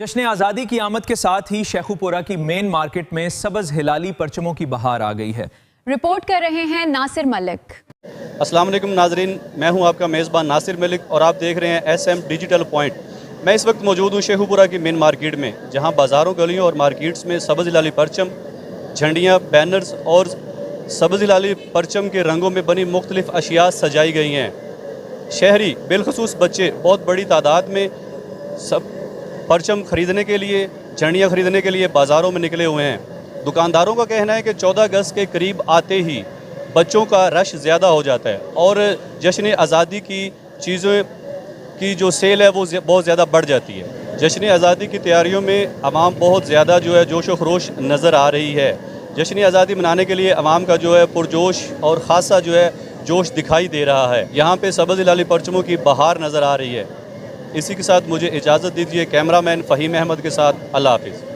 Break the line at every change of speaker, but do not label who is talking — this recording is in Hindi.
जश्न आज़ादी की आमद के साथ ही शेखुपुरा की मेन मार्केट में सबज हिलाली परचमों की बहार आ गई है।
रिपोर्ट कर रहे हैं नासिर मलिक।
अस्सलाम वालेकुम नाजरीन, मैं हूं आपका मेज़बान नासिर मलिक और आप देख रहे हैं SM डिजिटल पॉइंट। मैं इस वक्त मौजूद हूं शेखुपुरा की मेन मार्केट में, जहां बाज़ारों, गलियों और मार्केट्स में सबज हिलाली परचम, झंडियाँ, बैनर्स और सबज हिलाली परचम के रंगों में बनी मुख्तलिफ अशिया सजाई गई हैं। शहरी बिलखसूस बच्चे बहुत बड़ी तादाद में सब परचम ख़रीदने के लिए, झंडियाँ ख़रीदने के लिए बाज़ारों में निकले हुए हैं। दुकानदारों का कहना है कि 14 अगस्त के करीब आते ही बच्चों का रश ज़्यादा हो जाता है और जश्न आज़ादी की चीज़ों की जो सेल है वो बहुत ज़्यादा बढ़ जाती है। जश्न आज़ादी की तैयारियों में आवाम बहुत ज़्यादा जो है जोश व खरोश नज़र आ रही है। जश्न आज़ादी मनाने के लिए आवाम का जो है पुरजोश और ख़ासा जो है जोश दिखाई दे रहा है। यहाँ पे सबज हिलाली परचमों की बहार नज़र आ रही है। इसी के साथ मुझे इजाज़त दीजिए। कैमरामैन फ़हीम अहमद के साथ अल्लाह हाफ़िज़।